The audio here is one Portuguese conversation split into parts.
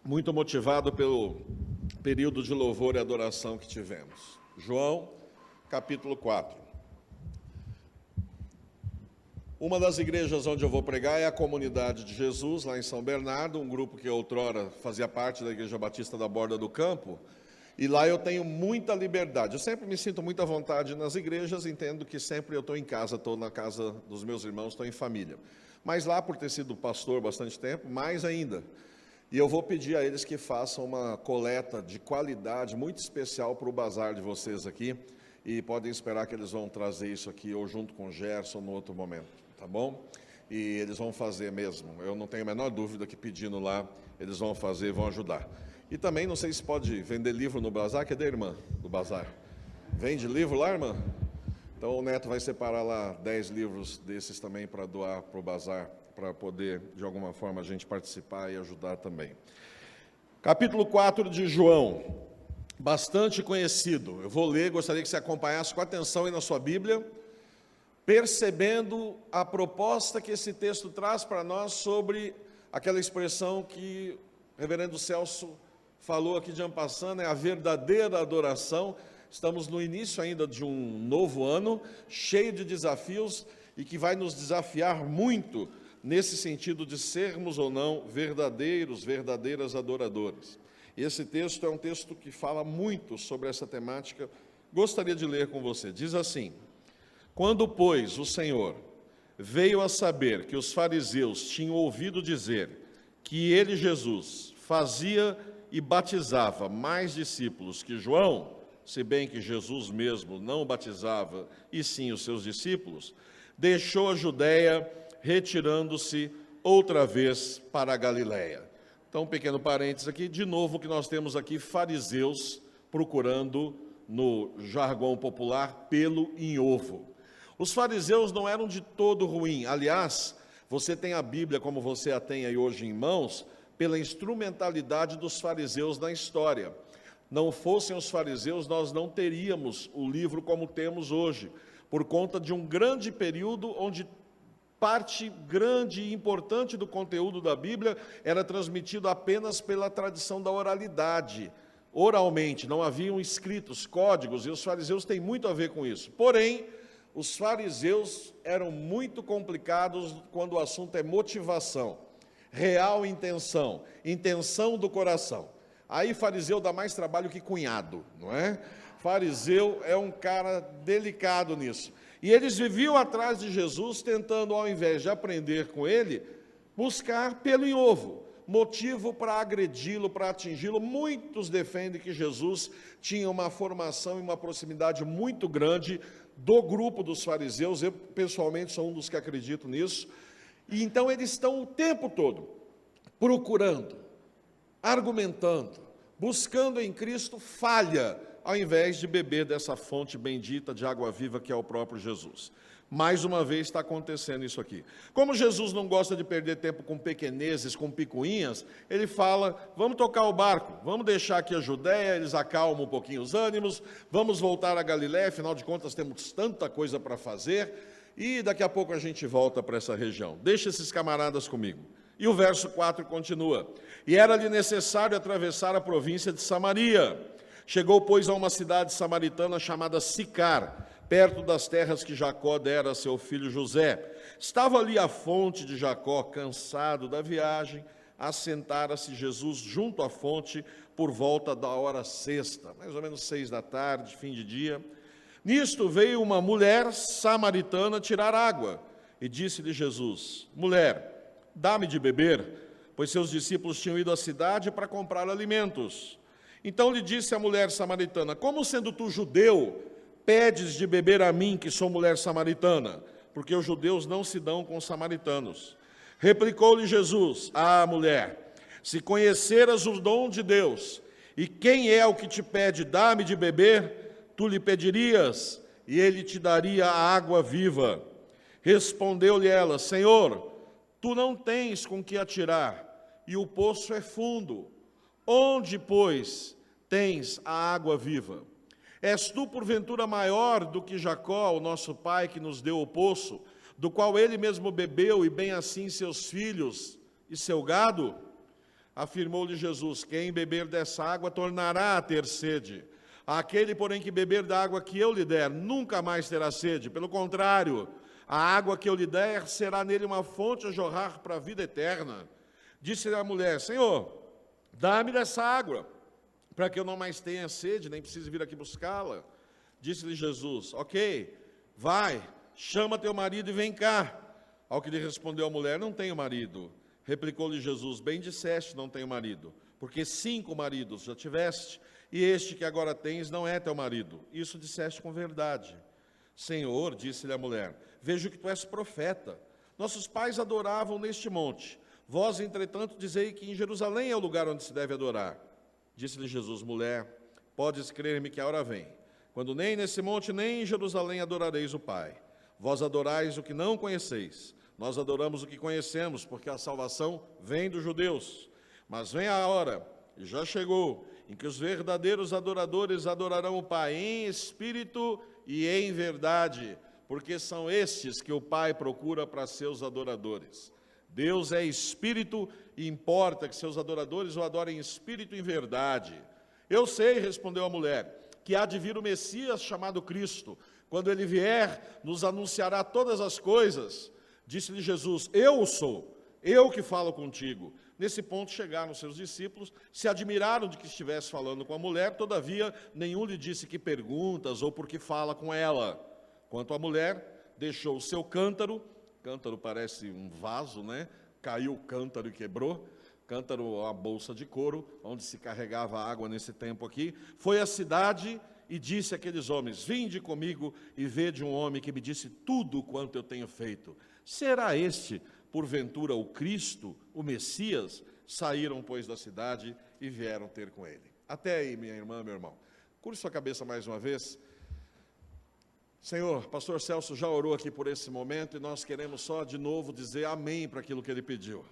muito motivado pelo período de louvor e adoração que tivemos. João, capítulo 4. Uma das igrejas onde eu vou pregar é a Comunidade de Jesus, lá em São Bernardo, um grupo que outrora fazia parte da Igreja Batista da Borda do Campo, e lá eu tenho muita liberdade. Eu sempre me sinto muito à vontade nas igrejas, entendo que sempre eu estou em casa, estou na casa dos meus irmãos, estou em família. Mas lá, por ter sido pastor bastante tempo, mais ainda. E eu vou pedir a eles que façam uma coleta de qualidade muito especial para o bazar de vocês aqui, e podem esperar que eles vão trazer isso aqui, ou junto com o Gerson, no outro momento, tá bom? E eles vão fazer mesmo, eu não tenho a menor dúvida que pedindo lá, eles vão fazer e vão ajudar. E também, não sei se pode vender livro no bazar, cadê a irmã do bazar? Vende livro lá, irmã? Então o Neto vai separar lá 10 livros desses também para doar para o bazar, para poder, de alguma forma, a gente participar e ajudar também. Capítulo 4 de João, bastante conhecido. Eu vou ler, gostaria que você acompanhasse com atenção aí na sua Bíblia, percebendo a proposta que esse texto traz para nós sobre aquela expressão que o reverendo Celso falou aqui de ampassando, é a verdadeira adoração. Estamos no início ainda de um novo ano, cheio de desafios e que vai nos desafiar muito nesse sentido de sermos ou não verdadeiras adoradores. Esse texto é um texto que fala muito sobre essa temática. Gostaria de ler com você. Diz assim: quando, pois, o Senhor veio a saber que os fariseus tinham ouvido dizer que ele, Jesus, fazia e batizava mais discípulos que João, se bem que Jesus mesmo não batizava, e sim os seus discípulos, deixou a Judéia, retirando-se outra vez para a Galiléia. Então, um pequeno parênteses aqui, de novo que nós temos aqui fariseus procurando, no jargão popular, pelo em ovo. Os fariseus não eram de todo ruim, aliás, você tem a Bíblia como você a tem aí hoje em mãos, pela instrumentalidade dos fariseus na história. Não fossem os fariseus, nós não teríamos o livro como temos hoje, por conta de um grande período onde parte grande e importante do conteúdo da Bíblia era transmitido apenas pela tradição da oralidade. Oralmente, não haviam escritos, códigos, e os fariseus têm muito a ver com isso. Porém, os fariseus eram muito complicados quando o assunto é motivação, real intenção, intenção do coração. Aí fariseu dá mais trabalho que cunhado, não é? Fariseu é um cara delicado nisso. E eles viviam atrás de Jesus, tentando, ao invés de aprender com ele, buscar pelo em ovo, motivo para agredi-lo, para atingi-lo. Muitos defendem que Jesus tinha uma formação e uma proximidade muito grande do grupo dos fariseus. Eu, pessoalmente, sou um dos que acredito nisso. E então eles estão o tempo todo procurando, argumentando, buscando em Cristo falha, ao invés de beber dessa fonte bendita de água viva que é o próprio Jesus. Mais uma vez está acontecendo isso aqui. Como Jesus não gosta de perder tempo com pequenezes, com picuinhas, ele fala, vamos tocar o barco, vamos deixar aqui a Judéia, eles acalmam um pouquinho os ânimos, vamos voltar a Galiléia, afinal de contas temos tanta coisa para fazer, e daqui a pouco a gente volta para essa região. Deixa esses camaradas comigo. E o verso 4 continua: e era-lhe necessário atravessar a província de Samaria. Chegou, pois, a uma cidade samaritana chamada Sicar, perto das terras que Jacó dera a seu filho José. Estava ali a fonte de Jacó, cansado da viagem, assentara-se Jesus junto à fonte por volta da hora sexta, mais ou menos 6 da tarde, fim de dia. Nisto veio uma mulher samaritana tirar água, e disse-lhe Jesus: mulher, dá-me de beber, pois seus discípulos tinham ido à cidade para comprar alimentos. Então lhe disse a mulher samaritana: como sendo tu judeu, pedes de beber a mim, que sou mulher samaritana? Porque os judeus não se dão com os samaritanos. Replicou-lhe Jesus: ah, mulher, se conheceras o dom de Deus, e quem é o que te pede, dá-me de beber, tu lhe pedirias, e ele te daria a água viva. Respondeu-lhe ela: Senhor, tu não tens com que atirar, e o poço é fundo. Onde, pois, tens a água viva? És tu, porventura, maior do que Jacó, o nosso pai, que nos deu o poço, do qual ele mesmo bebeu, e bem assim seus filhos e seu gado? Afirmou-lhe Jesus: quem beber dessa água tornará a ter sede. Aquele, porém, que beber da água que eu lhe der, nunca mais terá sede. Pelo contrário, a água que eu lhe der será nele uma fonte a jorrar para a vida eterna. Disse-lhe a mulher: Senhor, dá-me dessa água, para que eu não mais tenha sede, nem precise vir aqui buscá-la. Disse-lhe Jesus: ok, vai, chama teu marido e vem cá. Ao que lhe respondeu a mulher: não tenho marido. Replicou-lhe Jesus: bem disseste, não tenho marido, porque 5 maridos já tiveste, e este que agora tens não é teu marido. Isso disseste com verdade. Senhor, disse-lhe a mulher, vejo que tu és profeta. Nossos pais adoravam neste monte. Vós, entretanto, dizei que em Jerusalém é o lugar onde se deve adorar. Disse-lhe Jesus: mulher, podes crer-me que a hora vem, quando nem nesse monte nem em Jerusalém adorareis o Pai. Vós adorais o que não conheceis. Nós adoramos o que conhecemos, porque a salvação vem dos judeus. Mas vem a hora, e já chegou, em que os verdadeiros adoradores adorarão o Pai em espírito e em verdade, porque são estes que o Pai procura para seus adoradores. Deus é espírito e importa que seus adoradores o adorem em espírito e em verdade. Eu sei, respondeu a mulher, que há de vir o Messias chamado Cristo. Quando ele vier, nos anunciará todas as coisas. Disse-lhe Jesus: eu o sou, eu que falo contigo. Nesse ponto chegaram seus discípulos, se admiraram de que estivesse falando com a mulher, todavia nenhum lhe disse que perguntas ou por que fala com ela. Quanto à mulher, deixou o seu cântaro parece um vaso, né? Caiu o cântaro e quebrou. Cântaro, a bolsa de couro, onde se carregava água nesse tempo aqui. Foi à cidade e disse àqueles homens: vinde comigo e vede um homem que me disse tudo quanto eu tenho feito. Será este, porventura, o Cristo, o Messias? Saíram, pois, da cidade e vieram ter com ele. Até aí, minha irmã, meu irmão. Curve sua cabeça mais uma vez. Senhor, pastor Celso já orou aqui por esse momento e nós queremos só de novo dizer amém para aquilo que ele pediu.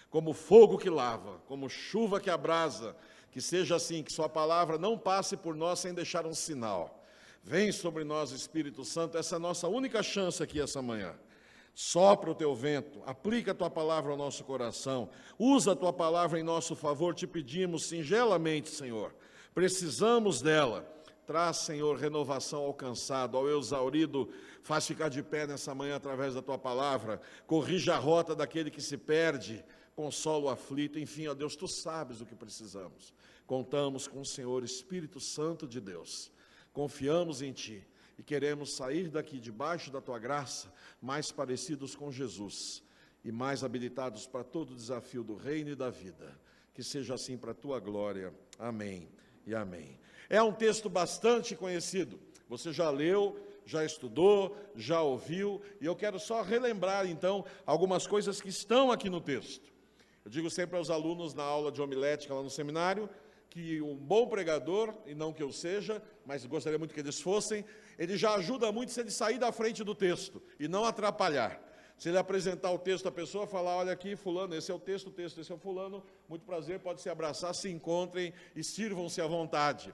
Como fogo que lava, como chuva que abrasa, que seja assim, que sua palavra não passe por nós sem deixar um sinal. Vem sobre nós, Espírito Santo, essa é a nossa única chance aqui essa manhã. Sopra o teu vento, aplica a tua palavra ao nosso coração, usa a tua palavra em nosso favor, te pedimos singelamente, Senhor, precisamos dela. Traz, Senhor, renovação ao cansado, ao exaurido, faz ficar de pé nessa manhã através da tua palavra, corrija a rota daquele que se perde, consola o aflito, enfim, ó Deus, tu sabes o que precisamos. Contamos com o Senhor, Espírito Santo de Deus, confiamos em ti e queremos sair daqui debaixo da tua graça, mais parecidos com Jesus e mais habilitados para todo o desafio do reino e da vida. Que seja assim para a tua glória. Amém e amém. É um texto bastante conhecido, você já leu, já estudou, já ouviu, e eu quero só relembrar então algumas coisas que estão aqui no texto. Eu digo sempre aos alunos na aula de homilética lá no seminário, que um bom pregador, e não que eu seja, mas gostaria muito que eles fossem, ele já ajuda muito se ele sair da frente do texto, e não atrapalhar. Se ele apresentar o texto à pessoa, falar: olha aqui, fulano, esse é o texto, esse é o fulano, muito prazer, pode se abraçar, se encontrem e sirvam-se à vontade.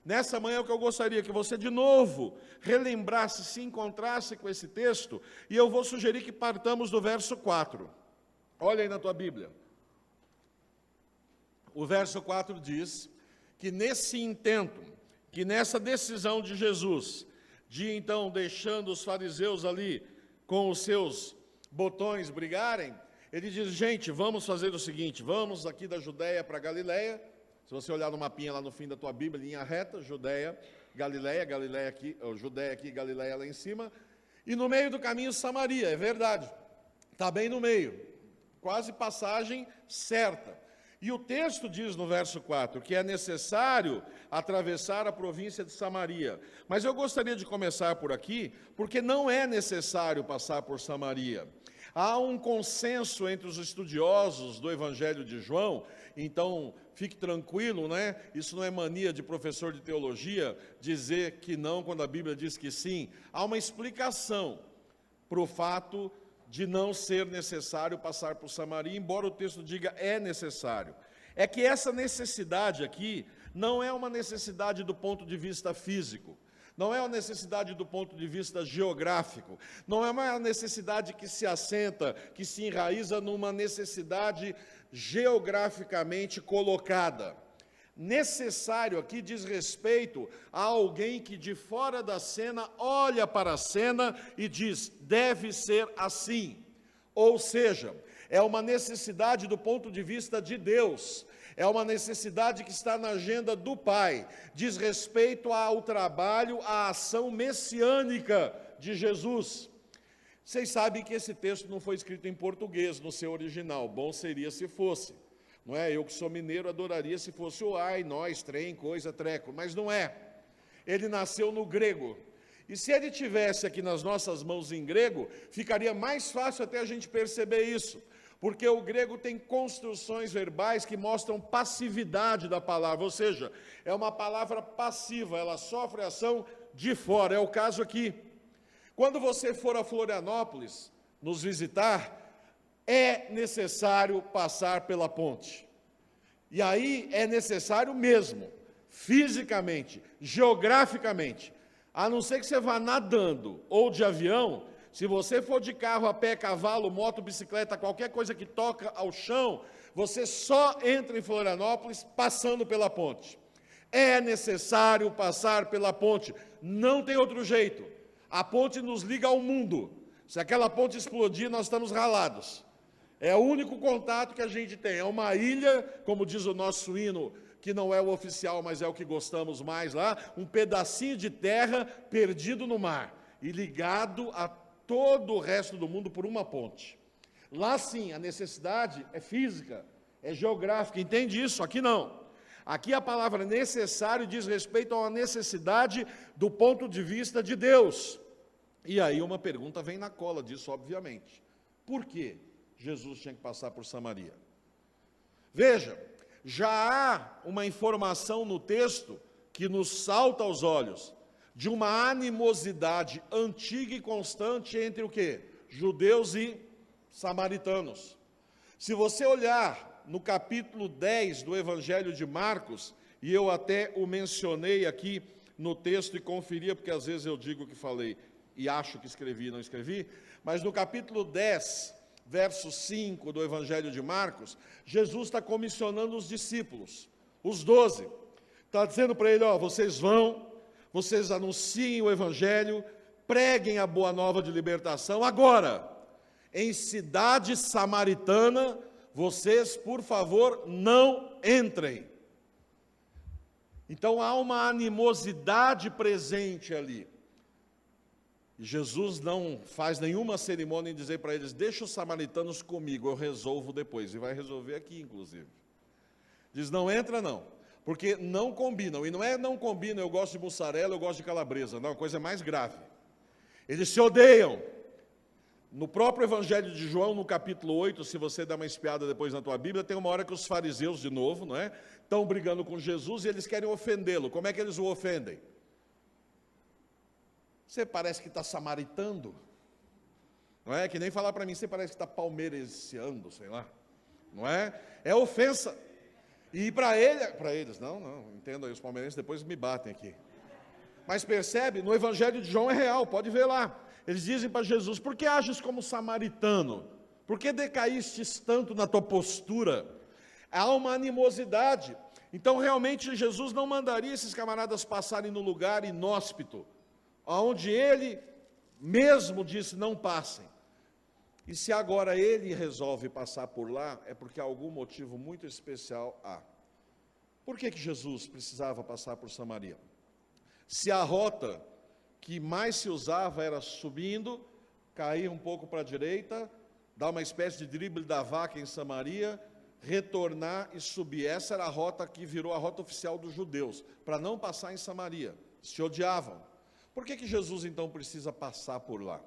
Nessa manhã, o que eu gostaria que você, de novo, relembrasse, se encontrasse com esse texto, e eu vou sugerir que partamos do verso 4. Olha aí na tua Bíblia. O verso 4 diz que nesse intento, que nessa decisão de Jesus, de então deixando os fariseus ali com os seus botões brigarem, ele diz: gente, vamos fazer o seguinte, vamos aqui da Judéia para Galiléia. Se você olhar no mapinha lá no fim da tua Bíblia, linha reta, Judéia, Galiléia aqui, Judéia aqui, Galiléia lá em cima, e no meio do caminho Samaria, é verdade, está bem no meio, quase passagem certa. E o texto diz no verso 4 que é necessário atravessar a província de Samaria. Mas eu gostaria de começar por aqui, porque não é necessário passar por Samaria. Há um consenso entre os estudiosos do Evangelho de João, então fique tranquilo, né? Isso não é mania de professor de teologia dizer que não quando a Bíblia diz que sim. Há uma explicação para o fato de não ser necessário passar por Samaria, embora o texto diga é necessário. É que essa necessidade aqui não é uma necessidade do ponto de vista físico. não é uma necessidade do ponto de vista geográfico, não é uma necessidade que se assenta, que se enraiza numa necessidade geograficamente colocada. Necessário aqui diz respeito a alguém que de fora da cena olha para a cena e diz, deve ser assim. Ou seja, é uma necessidade do ponto de vista de Deus, é uma necessidade que está na agenda do Pai, diz respeito ao trabalho, à ação messiânica de Jesus. Vocês sabem que esse texto não foi escrito em português no seu original, bom seria se fosse. Não é? Eu que sou mineiro adoraria se fosse o ai, nós, trem, coisa, treco, mas não é. Ele nasceu no grego. E se ele tivesse aqui nas nossas mãos em grego, ficaria mais fácil até a gente perceber isso. Porque o grego tem construções verbais que mostram passividade da palavra, ou seja, é uma palavra passiva, ela sofre ação de fora, é o caso aqui. Quando você for a Florianópolis nos visitar, é necessário passar pela ponte. E aí é necessário mesmo, fisicamente, geograficamente, a não ser que você vá nadando ou de avião. Se você for de carro, a pé, cavalo, moto, bicicleta, qualquer coisa que toca ao chão, você só entra em Florianópolis passando pela ponte. É necessário passar pela ponte, não tem outro jeito. A ponte nos liga ao mundo. Se aquela ponte explodir, nós estamos ralados. É o único contato que a gente tem. É uma ilha, como diz o nosso hino, que não é o oficial, mas é o que gostamos mais lá, um pedacinho de terra perdido no mar e ligado a todo o resto do mundo por uma ponte. Lá sim, a necessidade é física, é geográfica, entende isso? Aqui não. Aqui a palavra necessário diz respeito a uma necessidade do ponto de vista de Deus. E aí uma pergunta vem na cola disso, obviamente. Por que Jesus tinha que passar por Samaria? Veja, já há uma informação no texto que nos salta aos olhos, de uma animosidade antiga e constante entre o quê? Judeus e samaritanos. Se você olhar no capítulo 10 do Evangelho de Marcos, e eu até o mencionei aqui no texto e conferia, porque às vezes eu digo que falei e acho que escrevi e não escrevi, mas no capítulo 10, verso 5 do Evangelho de Marcos, Jesus está comissionando os discípulos, os 12. Está dizendo para ele, ó, vocês vão, vocês anunciem o Evangelho, preguem a boa nova de libertação. Agora, em cidade samaritana, vocês, por favor, não entrem. Então, há uma animosidade presente ali. E Jesus não faz nenhuma cerimônia em dizer para eles, deixa os samaritanos comigo, eu resolvo depois. E vai resolver aqui, inclusive. Diz, não entra não, porque não combinam. E não é não combinam, eu gosto de mussarela, eu gosto de calabresa. Não, a coisa é mais grave. Eles se odeiam. No próprio Evangelho de João, no capítulo 8, se você der uma espiada depois na tua Bíblia, tem uma hora que os fariseus, de novo, não é? Estão brigando com Jesus e eles querem ofendê-lo. Como é que eles o ofendem? Você parece que está samaritando, não é? Que nem falar para mim, você parece que está palmeiresiando, sei lá, não é? É ofensa. E para eles, não, entendo aí, os palmeirenses depois me batem aqui. Mas percebe, no Evangelho de João é real, pode ver lá. Eles dizem para Jesus, por que ages como samaritano? Por que decaístes tanto na tua postura? Há uma animosidade. Então, realmente, Jesus não mandaria esses camaradas passarem no lugar inóspito, onde ele mesmo disse, não passem. E se agora ele resolve passar por lá, é porque algum motivo muito especial há. Por que Jesus precisava passar por Samaria? Se a rota que mais se usava era subindo, cair um pouco para a direita, dar uma espécie de drible da vaca em Samaria, retornar e subir. Essa era a rota que virou a rota oficial dos judeus, para não passar em Samaria. Se odiavam. Por que Jesus então precisa passar por lá?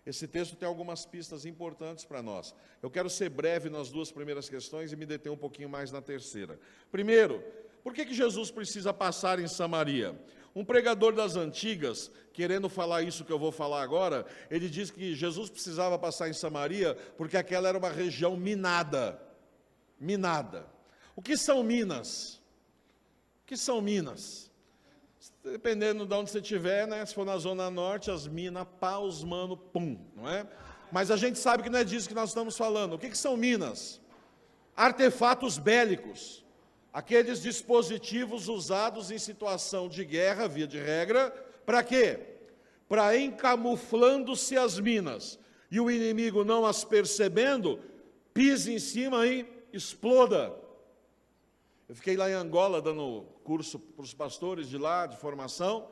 Esse texto tem algumas pistas importantes para nós. Eu quero ser breve nas duas primeiras questões e me deter um pouquinho mais na terceira. Primeiro, por que Jesus precisa passar em Samaria? Um pregador das antigas, querendo falar isso que eu vou falar agora, ele diz que Jesus precisava passar em Samaria porque aquela era uma região minada. Minada. O que são minas? O que são minas? Dependendo de onde você estiver, né? Se for na Zona Norte, as minas, paus, mano, pum, não é? Mas a gente sabe que não é disso que nós estamos falando. O que são minas? Artefatos bélicos. Aqueles dispositivos usados em situação de guerra, via de regra, para quê? Para, encamuflando-se as minas, e o inimigo não as percebendo, pise em cima e exploda. Eu fiquei lá em Angola dando curso para os pastores de lá, de formação.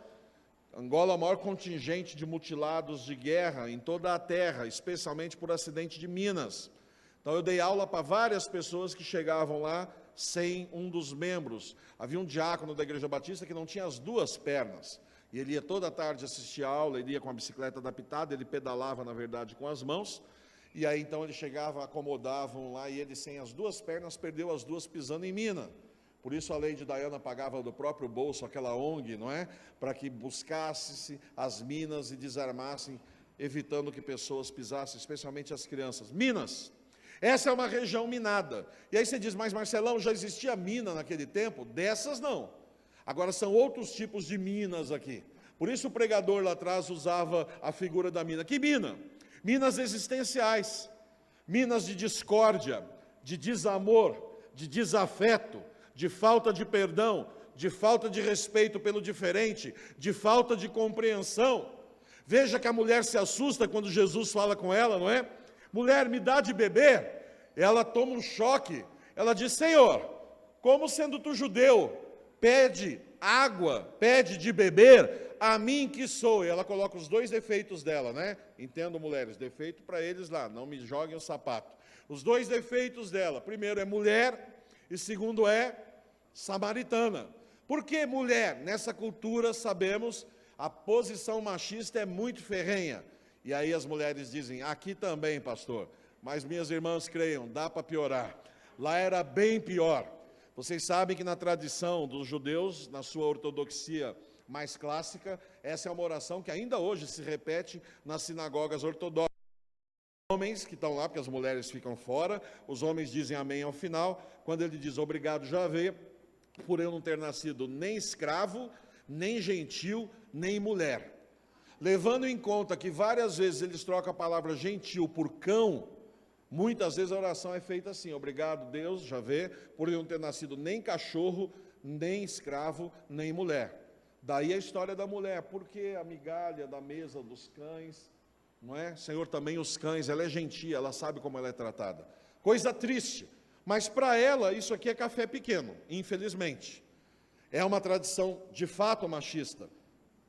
Angola é o maior contingente de mutilados de guerra em toda a terra, especialmente por acidente de minas. Então eu dei aula para várias pessoas que chegavam lá sem um dos membros. Havia um diácono da Igreja Batista que não tinha as duas pernas. E ele ia toda tarde assistir a aula, ele ia com a bicicleta adaptada, ele pedalava, na verdade, com as mãos. E aí então ele chegava, acomodavam lá, e ele sem as duas pernas perdeu as duas pisando em mina. Por isso a Lady Diana pagava do próprio bolso aquela ONG, não é? Para que buscasse as minas e desarmassem, evitando que pessoas pisassem, especialmente as crianças. Minas. Essa é uma região minada. E aí você diz, mas Marcelão, já existia mina naquele tempo? Dessas não. Agora são outros tipos de minas aqui. Por isso o pregador lá atrás usava a figura da mina. Que mina? Minas existenciais. Minas de discórdia, de desamor, de desafeto, de falta de perdão, de falta de respeito pelo diferente, de falta de compreensão. Veja que a mulher se assusta quando Jesus fala com ela, não é? Mulher, me dá de beber. Ela toma um choque. Ela diz, Senhor, como sendo tu judeu, pede água, pede de beber a mim que sou. E ela coloca os dois defeitos dela, né? Entendo, mulheres, defeito para eles lá, não me joguem o sapato. Os dois defeitos dela, primeiro é mulher e segundo é samaritana. Por que mulher? Nessa cultura, sabemos, a posição machista é muito ferrenha. E aí as mulheres dizem, aqui também, pastor, mas minhas irmãs creiam, dá para piorar. Lá era bem pior. Vocês sabem que na tradição dos judeus, na sua ortodoxia mais clássica, essa é uma oração que ainda hoje se repete nas sinagogas ortodoxas. Os homens que estão lá, porque as mulheres ficam fora, os homens dizem amém ao final, quando ele diz, obrigado, Javé, por eu não ter nascido nem escravo, nem gentil, nem mulher. Levando em conta que várias vezes eles trocam a palavra gentil por cão, muitas vezes a oração é feita assim, obrigado Deus, Javé, por eu não ter nascido nem cachorro, nem escravo, nem mulher. Daí a história da mulher, porque a migalha da mesa dos cães, não é? Senhor, também os cães, ela é gentil, ela sabe como ela é tratada. Coisa triste, mas para ela isso aqui é café pequeno, infelizmente. É uma tradição de fato machista,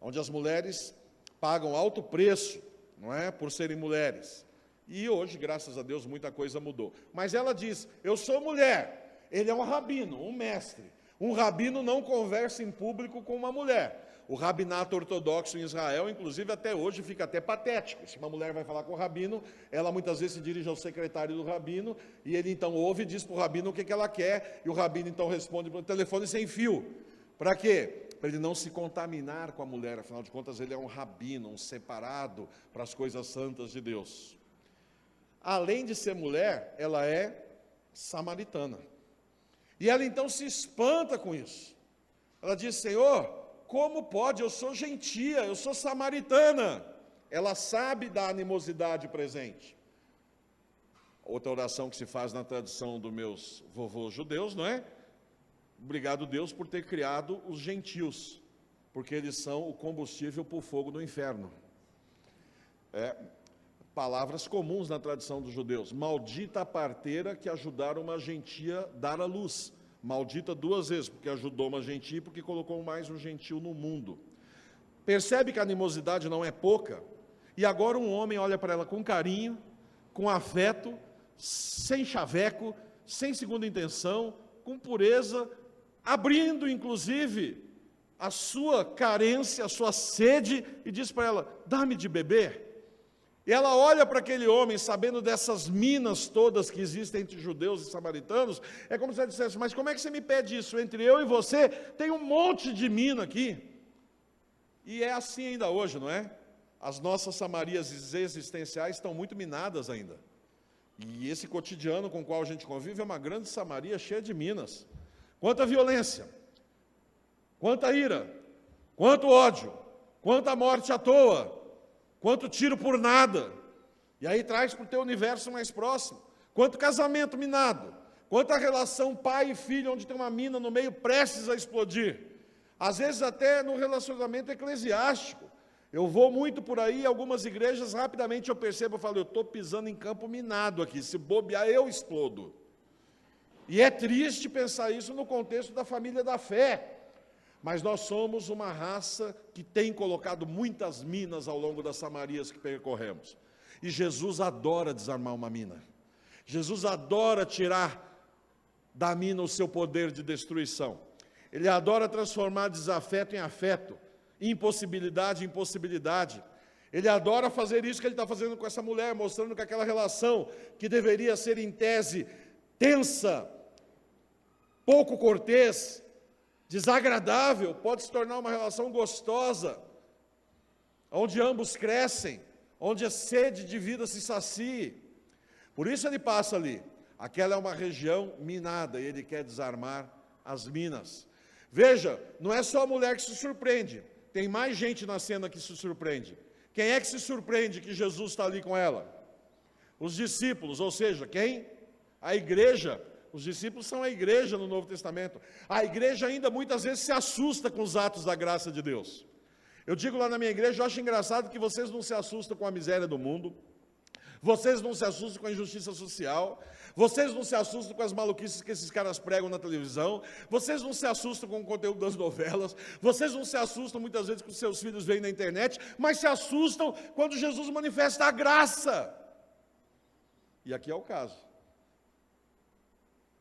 onde as mulheres pagam alto preço, não é, por serem mulheres. E hoje, graças a Deus, muita coisa mudou. Mas ela diz, eu sou mulher, ele é um rabino, um mestre. Um rabino não conversa em público com uma mulher. O rabinato ortodoxo em Israel, inclusive até hoje, fica até patético. Se uma mulher vai falar com o rabino, ela muitas vezes se dirige ao secretário do rabino, e ele então ouve e diz para o rabino o que ela quer, e o rabino então responde pelo telefone sem fio. Para quê? Para ele não se contaminar com a mulher, afinal de contas ele é um rabino, um separado para as coisas santas de Deus. Além de ser mulher, ela é samaritana. E ela então se espanta com isso. Ela diz, Senhor, como pode? Eu sou gentia, eu sou samaritana. Ela sabe da animosidade presente. Outra oração que se faz na tradição dos meus vovôs judeus, não é? Obrigado, Deus, por ter criado os gentios, porque eles são o combustível para o fogo do inferno. Palavras comuns na tradição dos judeus. Maldita a parteira que ajudaram uma gentia a dar à luz. Maldita duas vezes, porque ajudou uma gentia e porque colocou mais um gentil no mundo. Percebe que a animosidade não é pouca? E agora um homem olha para ela com carinho, com afeto, sem chaveco, sem segunda intenção, com pureza, abrindo, inclusive, a sua carência, a sua sede, e diz para ela, dá-me de beber. E ela olha para aquele homem, sabendo dessas minas todas que existem entre judeus e samaritanos, é como se ela dissesse, mas como é que você me pede isso? Entre eu e você, tem um monte de mina aqui. E é assim ainda hoje, não é? As nossas Samarias existenciais estão muito minadas ainda. E esse cotidiano com o qual a gente convive é uma grande Samaria cheia de minas. Quanta violência, quanta ira, quanto ódio, quanta morte à toa, quanto tiro por nada. E aí traz para o teu universo mais próximo, quanto casamento minado, quanta relação pai e filho, onde tem uma mina no meio prestes a explodir. Às vezes até no relacionamento eclesiástico. Eu vou muito por aí, algumas igrejas, rapidamente eu percebo, eu falo, eu estou pisando em campo minado aqui, se bobear eu explodo. E é triste pensar isso no contexto da família da fé. Mas nós somos uma raça que tem colocado muitas minas ao longo das Samarias que percorremos. E Jesus adora desarmar uma mina. Jesus adora tirar da mina o seu poder de destruição. Ele adora transformar desafeto em afeto, impossibilidade em possibilidade. Ele adora fazer isso que ele está fazendo com essa mulher, mostrando que aquela relação que deveria ser em tese tensa, pouco cortês, desagradável, pode se tornar uma relação gostosa, onde ambos crescem, onde a sede de vida se sacie. Por isso ele passa ali. Aquela é uma região minada e ele quer desarmar as minas. Veja, não é só a mulher que se surpreende, tem mais gente na cena que se surpreende. Quem é que se surpreende que Jesus está ali com ela? Os discípulos, ou seja, quem? A igreja. Os discípulos são a igreja no Novo Testamento. A igreja ainda muitas vezes se assusta com os atos da graça de Deus. Eu digo lá na minha igreja, eu acho engraçado que vocês não se assustam com a miséria do mundo, vocês não se assustam com a injustiça social, vocês não se assustam com as maluquices que esses caras pregam na televisão, vocês não se assustam com o conteúdo das novelas, vocês não se assustam muitas vezes com os seus filhos veem na internet, mas se assustam quando Jesus manifesta a graça. E aqui é o caso.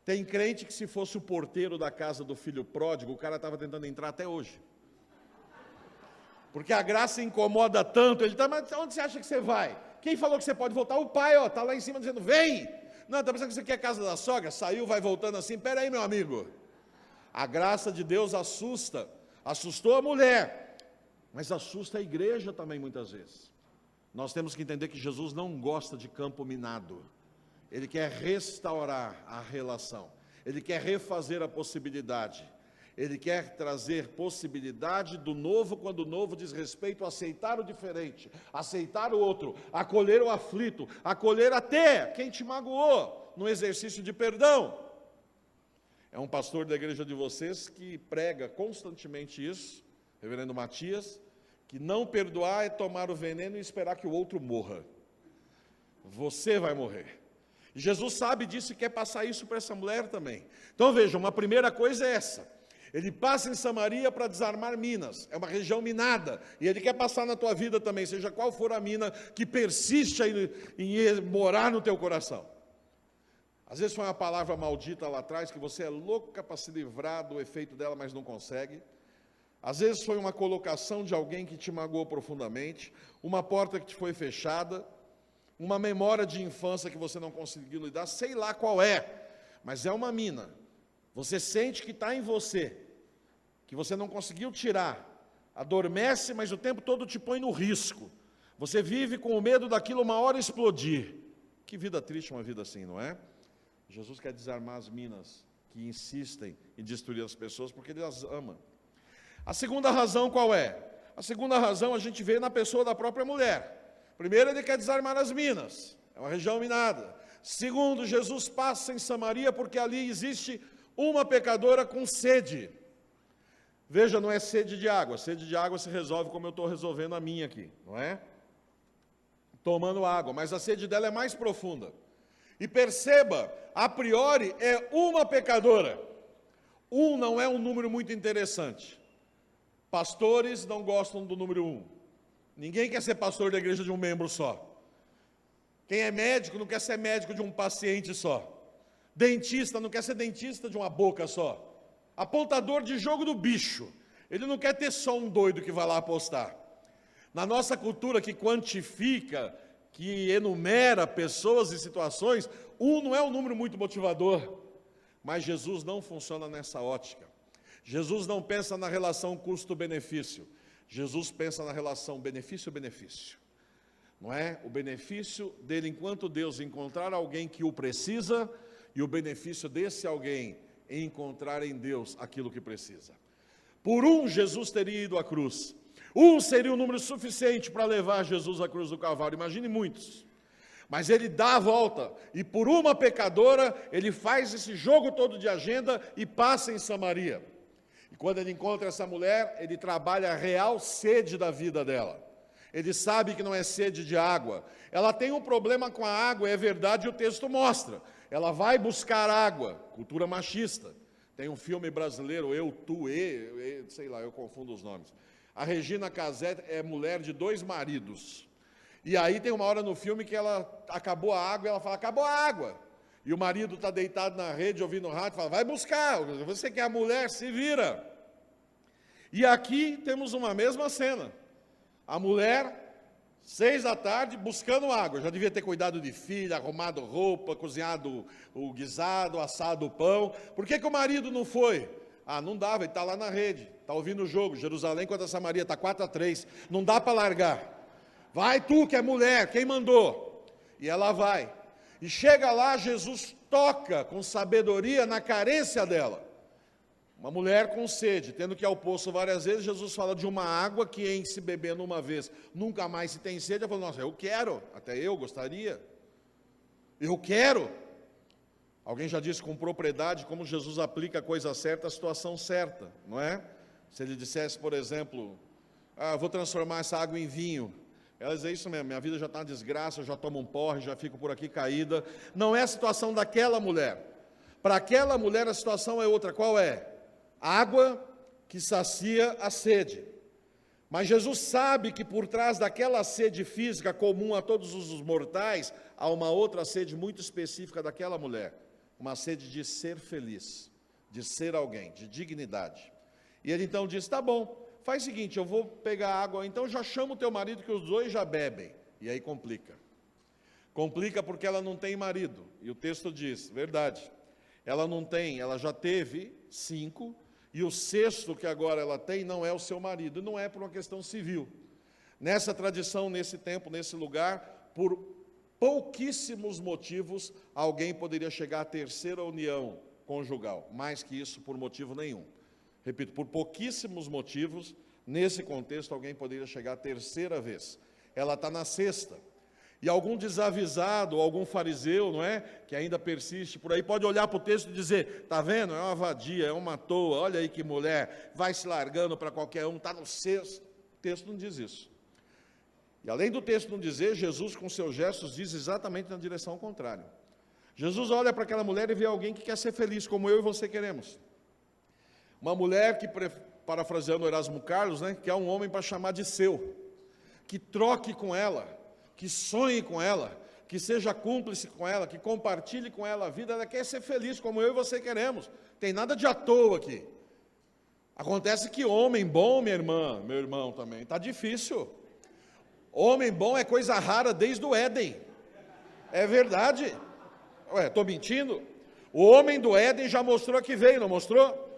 Tem crente que se fosse o porteiro da casa do filho pródigo, o cara estava tentando entrar até hoje. Porque a graça incomoda tanto, ele está, mas onde você acha que você vai? Quem falou que você pode voltar? O pai, ó, está lá em cima dizendo, vem! Não, está pensando que você quer a casa da sogra? Saiu, vai voltando assim, peraí, meu amigo. A graça de Deus assusta, assustou a mulher, mas assusta a igreja também muitas vezes. Nós temos que entender que Jesus não gosta de campo minado. Ele quer restaurar a relação, ele quer refazer a possibilidade, ele quer trazer possibilidade do novo, quando o novo diz respeito a aceitar o diferente, aceitar o outro, acolher o aflito, acolher até quem te magoou, no exercício de perdão. É um pastor da igreja de vocês que prega constantemente isso, reverendo Matias, que não perdoar é tomar o veneno e esperar que o outro morra. Você vai morrer. Jesus sabe disso e quer passar isso para essa mulher também. Então veja, uma primeira coisa é essa. Ele passa em Samaria para desarmar minas. É uma região minada. E ele quer passar na tua vida também, seja qual for a mina que persiste em morar no teu coração. Às vezes foi uma palavra maldita lá atrás, que você é louca para se livrar do efeito dela, mas não consegue. Às vezes foi uma colocação de alguém que te magoou profundamente, uma porta que te foi fechada, uma memória de infância que você não conseguiu lidar, sei lá qual é, mas é uma mina. Você sente que está em você, que você não conseguiu tirar, adormece, mas o tempo todo te põe no risco. Você vive com o medo daquilo uma hora explodir. Que vida triste uma vida assim, não é? Jesus quer desarmar as minas que insistem em destruir as pessoas, porque Ele as ama. A segunda razão qual é? A segunda razão a gente vê na pessoa da própria mulher. Primeiro, ele quer desarmar as minas, é uma região minada. Segundo, Jesus passa em Samaria porque ali existe uma pecadora com sede. Veja, não é sede de água se resolve como eu estou resolvendo a minha aqui, não é? Tomando água, mas a sede dela é mais profunda. E perceba, a priori é uma pecadora. Um não é um número muito interessante. Pastores não gostam do número 1. Ninguém quer ser pastor da igreja de um membro só. Quem é médico não quer ser médico de um paciente só. Dentista não quer ser dentista de uma boca só. Apontador de jogo do bicho. Ele não quer ter só um doido que vai lá apostar. Na nossa cultura que quantifica, que enumera pessoas e situações, um não é um número muito motivador. Mas Jesus não funciona nessa ótica. Jesus não pensa na relação custo-benefício. Jesus pensa na relação benefício-benefício. Não é? O benefício dele enquanto Deus encontrar alguém que o precisa e o benefício desse alguém em encontrar em Deus aquilo que precisa. Por um, Jesus teria ido à cruz. Um seria um número suficiente para levar Jesus à cruz do Calvário. Imagine muitos. Mas ele dá a volta, e por uma pecadora, ele faz esse jogo todo de agenda e passa em Samaria. E quando ele encontra essa mulher, ele trabalha a real sede da vida dela. Ele sabe que não é sede de água. Ela tem um problema com a água, é verdade, o texto mostra. Ela vai buscar água, cultura machista. Tem um filme brasileiro, Eu, Tu, sei lá, eu confundo os nomes. A Regina Casé é mulher de 2 maridos. E aí tem uma hora no filme que ela acabou a água, e ela fala, acabou a água. E o marido está deitado na rede, ouvindo o rádio, fala, vai buscar, você que é a mulher, se vira. E aqui temos uma mesma cena. A mulher, 6 da tarde, buscando água. Já devia ter cuidado de filha, arrumado roupa, cozinhado o guisado, assado o pão. Por que o marido não foi? Ah, não dava, ele está lá na rede, está ouvindo o jogo, Jerusalém contra Samaria, está 4-3, não dá para largar. Vai tu que é mulher, quem mandou? E ela vai. E chega lá, Jesus toca com sabedoria na carência dela. Uma mulher com sede, tendo que ir ao poço várias vezes, Jesus fala de uma água que em se bebendo uma vez, nunca mais se tem sede. Ela fala, nossa, eu quero, até eu gostaria. Eu quero. Alguém já disse com propriedade como Jesus aplica a coisa certa, a situação certa, não é? Se ele dissesse, por exemplo, vou transformar essa água em vinho. Ela diz, é isso mesmo, minha vida já está uma desgraça, eu já tomo um porre, já fico por aqui caída. Não é a situação daquela mulher. Para aquela mulher a situação é outra. Qual é? Água que sacia a sede. Mas Jesus sabe que por trás daquela sede física comum a todos os mortais, há uma outra sede muito específica daquela mulher. Uma sede de ser feliz, de ser alguém, de dignidade. E ele então diz, tá bom. Faz o seguinte, eu vou pegar água, então já chama o teu marido que os dois já bebem. E aí complica. Complica porque ela não tem marido. E o texto diz, verdade, ela não tem, ela já teve 5, e o 6º que agora ela tem não é o seu marido, não é por uma questão civil. Nessa tradição, nesse tempo, nesse lugar, por pouquíssimos motivos, alguém poderia chegar à 3ª união conjugal. Mais que isso, por motivo nenhum. Repito, por pouquíssimos motivos, nesse contexto, alguém poderia chegar a 3ª vez. Ela está na 6ª. E algum desavisado, ou algum fariseu, não é? Que ainda persiste por aí, pode olhar para o texto e dizer, está vendo? É uma vadia, é uma toa, olha aí que mulher, vai se largando para qualquer um, está no 6º. O texto não diz isso. E além do texto não dizer, Jesus com seus gestos diz exatamente na direção contrária. Jesus olha para aquela mulher e vê alguém que quer ser feliz, como eu e você queremos. Uma mulher que, parafraseando Erasmo Carlos, né, que é um homem para chamar de seu, que troque com ela, que sonhe com ela, que seja cúmplice com ela, que compartilhe com ela a vida. Ela quer ser feliz, como eu e você queremos. Tem nada de à toa aqui. Acontece que homem bom, minha irmã, meu irmão também, está difícil. Homem bom é coisa rara desde o Éden. É verdade. Ué, estou mentindo? O homem do Éden já mostrou que veio, não mostrou?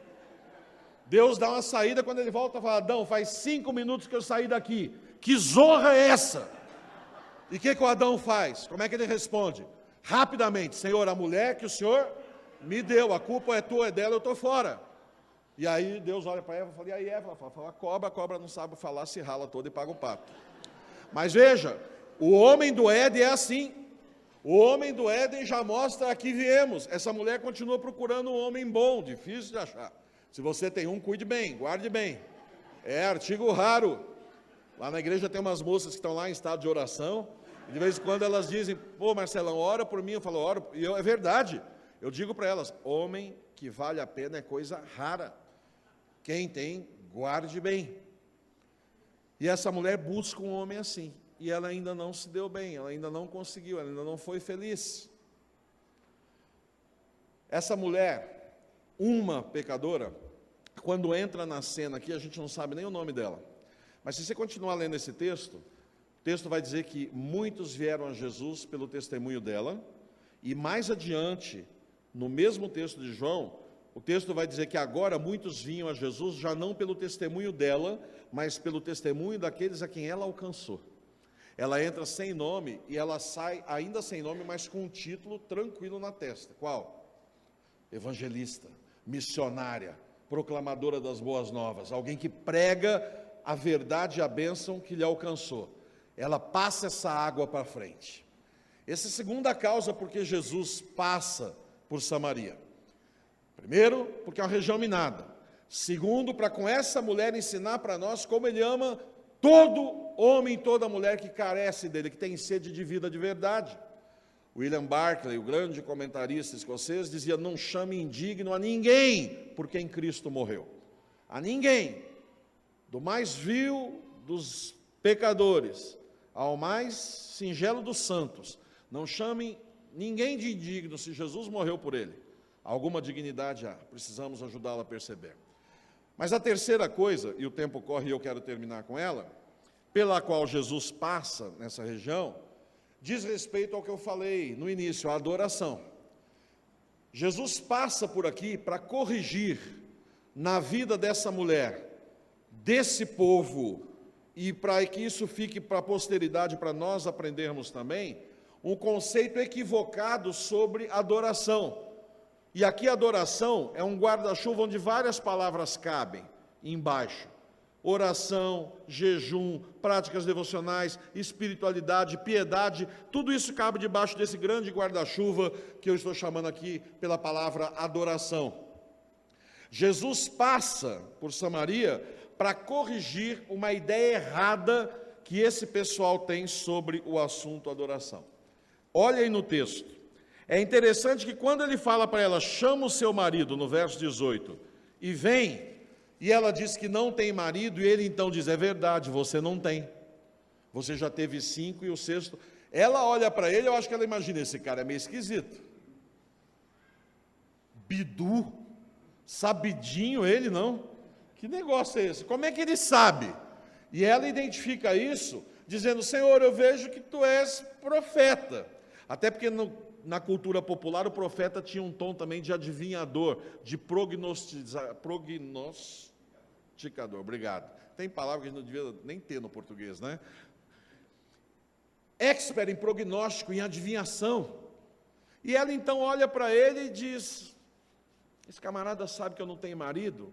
Deus dá uma saída, quando ele volta e fala, Adão, faz 5 minutos que eu saí daqui, que zorra é essa? E o que o Adão faz? Como é que ele responde? Rapidamente, Senhor, a mulher que o Senhor me deu, a culpa é tua, é dela, eu estou fora. E aí Deus olha para Eva e fala, e aí Eva? Fala, a cobra não sabe falar, se rala toda e paga o pato. Mas veja, o homem do Éden é assim. O homem do Éden já mostra, aqui viemos. Essa mulher continua procurando um homem bom, difícil de achar. Se você tem um, cuide bem, guarde bem. É artigo raro. Lá na igreja tem umas moças que estão lá em estado de oração, e de vez em quando elas dizem, pô Marcelão, ora por mim. Eu falo, ora, e é verdade. Eu digo para elas, homem que vale a pena é coisa rara. Quem tem, guarde bem. E essa mulher busca um homem assim, e ela ainda não se deu bem, ela ainda não conseguiu, ela ainda não foi feliz. Essa mulher, uma pecadora, quando entra na cena aqui, a gente não sabe nem o nome dela. Mas se você continuar lendo esse texto, o texto vai dizer que muitos vieram a Jesus pelo testemunho dela, e mais adiante, no mesmo texto de João, o texto vai dizer que agora muitos vinham a Jesus, já não pelo testemunho dela, mas pelo testemunho daqueles a quem ela alcançou. Ela entra sem nome e ela sai ainda sem nome, mas com um título tranquilo na testa. Qual? Evangelista, missionária, proclamadora das boas novas, alguém que prega a verdade e a bênção que lhe alcançou. Ela passa essa água para frente. Essa é a segunda causa porque Jesus passa por Samaria. Primeiro, porque é uma região minada. Segundo, para com essa mulher ensinar para nós como ele ama todo homem e toda mulher que carece dele, que tem sede de vida de verdade. William Barclay, o grande comentarista escocês, dizia: não chame indigno a ninguém por quem Cristo morreu. A ninguém, do mais vil dos pecadores ao mais singelo dos santos. Não chame ninguém de indigno se Jesus morreu por ele. Alguma dignidade há, precisamos ajudá-lo a perceber. Mas a terceira coisa, e o tempo corre e eu quero terminar com ela, pela qual Jesus passa nessa região, diz respeito ao que eu falei no início, a adoração. Jesus passa por aqui para corrigir na vida dessa mulher, desse povo, e para que isso fique para a posteridade, para nós aprendermos também, um conceito equivocado sobre adoração. E aqui adoração é um guarda-chuva onde várias palavras cabem embaixo. Oração, jejum, práticas devocionais, espiritualidade, piedade, tudo isso cabe debaixo desse grande guarda-chuva que eu estou chamando aqui pela palavra adoração. Jesus passa por Samaria para corrigir uma ideia errada que esse pessoal tem sobre o assunto adoração. Olha aí no texto. É interessante que quando ele fala para ela, chama o seu marido, no verso 18, e vem, e ela diz que não tem marido, e ele então diz, é verdade, você não tem. Você já teve 5 e o sexto. Ela olha para ele, eu acho que ela imagina, esse cara é meio esquisito. Bidu, sabidinho ele, não? Que negócio é esse? Como é que ele sabe? E ela identifica isso, dizendo, Senhor, eu vejo que tu és profeta. Até porque na cultura popular o profeta tinha um tom também de adivinhador, de prognosticador, obrigado. Tem palavra que a gente não devia nem ter no português, né? Expert em prognóstico, em adivinhação. E ela então olha para ele e diz, esse camarada sabe que eu não tenho marido?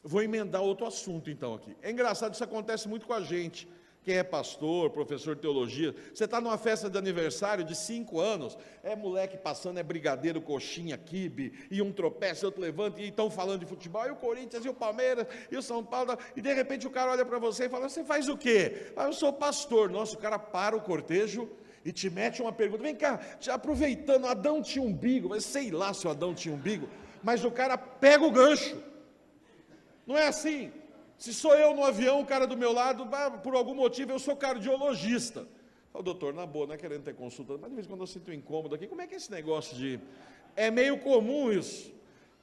Eu vou emendar outro assunto então aqui. É engraçado, isso acontece muito com a gente. Quem é pastor, professor de teologia, você está numa festa de aniversário de 5 anos, é moleque passando, é brigadeiro, coxinha, quibe, e um tropeça, outro levanta, e estão falando de futebol, e o Corinthians, e o Palmeiras, e o São Paulo, e de repente o cara olha para você e fala, você faz o quê? Ah, eu sou pastor. Nossa, o cara para o cortejo e te mete uma pergunta, vem cá, aproveitando, Adão tinha umbigo, mas sei lá se o Adão tinha umbigo, mas o cara pega o gancho, não é assim? Se sou eu no avião, o cara do meu lado, por algum motivo, eu sou cardiologista. Fala, doutor, na boa, não é querendo ter consulta, mas de vez em quando eu sinto um incômodo aqui, como é que é esse negócio de... É meio comum isso.